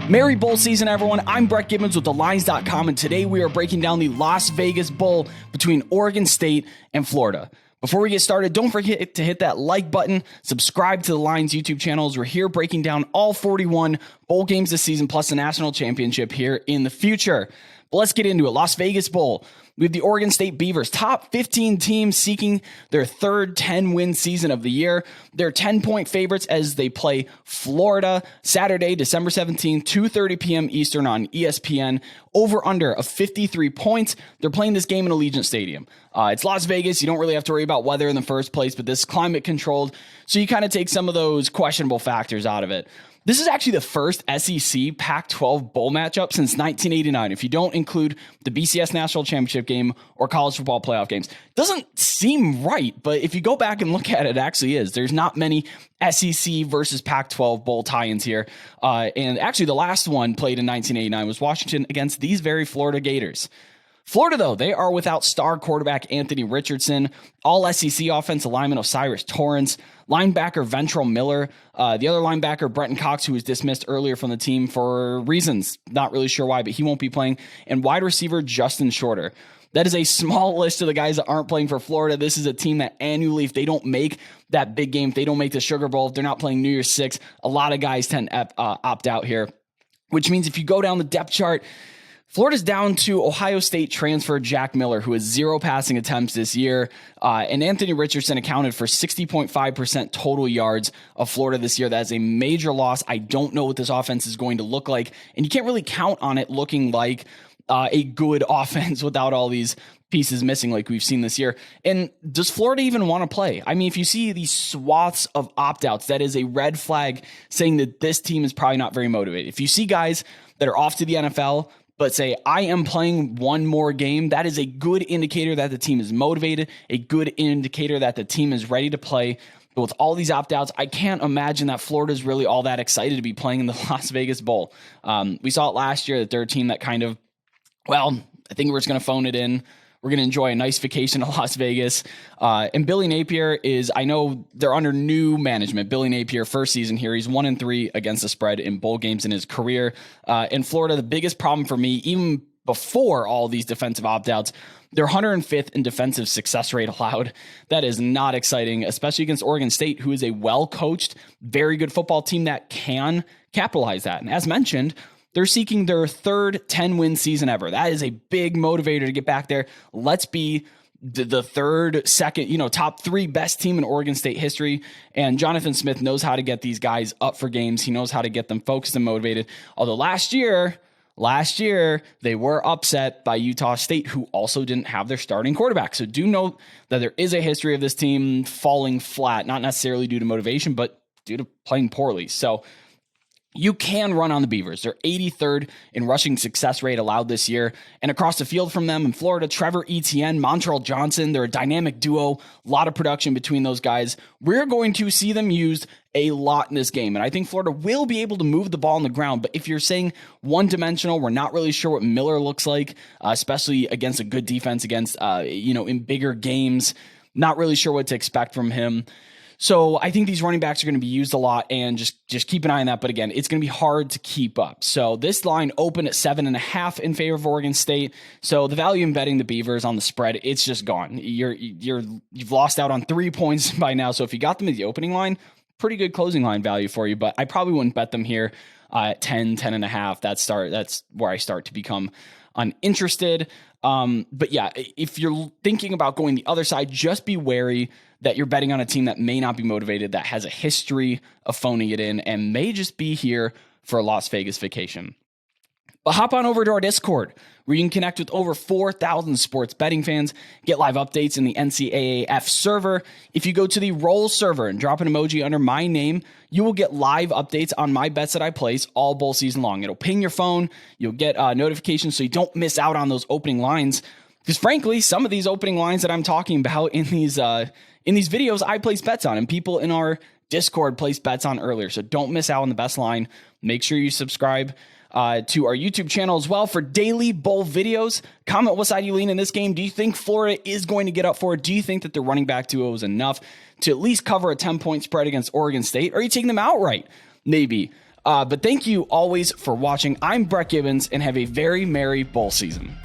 Merry Bowl season, everyone. I'm Brett Gibbons with thelines.com, and today we are breaking down the Las Vegas Bowl between Oregon State and Florida. Before we get started, don't forget to hit that like button, subscribe to the Lines YouTube channels. We're here breaking down all 41 bowl games this season, plus the national championship here in the future. But let's get into it. Las Vegas Bowl. We have the Oregon State Beavers, top 15 teams seeking their third 10-win season of the year. They're 10-point favorites as they play Florida Saturday, December 17th, 2:30 p.m. Eastern on ESPN. Over-under of 53 points. They're playing this game in Allegiant Stadium. It's Las Vegas. You don't really have to worry about weather in the first place, but this is climate-controlled, so you kind of take some of those questionable factors out of it. This is actually the first SEC Pac-12 bowl matchup since 1989, if you don't include the BCS National Championship game or college football playoff games. Doesn't seem right, but if you go back and look at it, it actually is. There's not many SEC versus Pac-12 bowl tie-ins here. And actually, the last one played in 1989 was Washington against these very Florida Gators. Florida, though, they are without star quarterback Anthony Richardson, all SEC offensive lineman Osiris Torrance, linebacker Ventrell Miller, the other linebacker Brenton Cox, who was dismissed earlier from the team for reasons, not really sure why, but he won't be playing, and wide receiver Justin Shorter. That is a small list of the guys that aren't playing for Florida. This is a team that annually, if they don't make that big game, if they don't make the Sugar Bowl, if they're not playing New Year's Six, a lot of guys tend to opt out here, which means if you go down the depth chart, Florida's down to Ohio State transfer Jack Miller, who has 0 passing attempts this year. And Anthony Richardson accounted for 60.5% total yards of Florida this year. That is a major loss. I don't know what this offense is going to look like. And you can't really count on it looking like a good offense without all these pieces missing like we've seen this year. And does Florida even want to play? I mean, if you see these swaths of opt-outs, that is a red flag saying that this team is probably not very motivated. If you see guys that are off to the NFL, but say, I am playing one more game, that is a good indicator that the team is motivated, a good indicator that the team is ready to play. But with all these opt-outs, I can't imagine that Florida is really all that excited to be playing in the Las Vegas Bowl. We saw it last year that they're a team that kind of, well, I think we're just going to phone it in. We're going to enjoy a nice vacation to Las Vegas. And Billy Napier is, I know they're under new management. Billy Napier, first season here, he's 1-3 against the spread in bowl games in his career. In Florida, the biggest problem for me, even before all these defensive opt-outs, they're 105th in defensive success rate allowed. That is not exciting, especially against Oregon State, who is a well-coached, very good football team that can capitalize that. And as mentioned, they're seeking their third 10-win season ever. That is a big motivator to get back there. Let's be the third, second, top 3 best team in Oregon State history. And Jonathan Smith knows how to get these guys up for games. He knows how to get them focused and motivated. Although last year, they were upset by Utah State, who also didn't have their starting quarterback. So do note that there is a history of this team falling flat, not necessarily due to motivation, but due to playing poorly. So you can run on the Beavers. They're 83rd in rushing success rate allowed this year. And across the field from them in Florida, Trevor Etienne, Montrell Johnson, they're a dynamic duo, a lot of production between those guys. We're going to see them used a lot in this game. And I think Florida will be able to move the ball on the ground. But if you're saying one-dimensional, we're not really sure what Miller looks like, especially against a good defense, against, in bigger games. Not really sure what to expect from him. So I think these running backs are going to be used a lot, and just keep an eye on that. But again, it's going to be hard to keep up. So this line opened at 7.5 in favor of Oregon State. So the value in betting the Beavers on the spread, it's just gone. You've lost out on 3 points by now. So if you got them at the opening line, pretty good closing line value for you. But I probably wouldn't bet them here at 10.5. That's where I start to become uninterested. But yeah, if you're thinking about going the other side, just be wary that you're betting on a team that may not be motivated, that has a history of phoning it in, and may just be here for a Las Vegas vacation. But hop on over to our Discord, where you can connect with over 4,000 sports betting fans, get live updates in the NCAAF server. If you go to the Roll server and drop an emoji under my name, you will get live updates on my bets that I place all bowl season long. It'll ping your phone. You'll get notifications so you don't miss out on those opening lines. Because frankly, some of these opening lines that I'm talking about in these videos, I place bets on, and people in our Discord place bets on earlier. So don't miss out on the best line. Make sure you subscribe to our YouTube channel as well for daily bowl videos. Comment what side you lean in this game. Do you think Florida is going to get up for it? Do you think that the running back duo is enough to at least cover a 10-point spread against Oregon State? Or are you taking them outright? Maybe. But thank you always for watching. I'm Brett Gibbons, and have a very merry bowl season.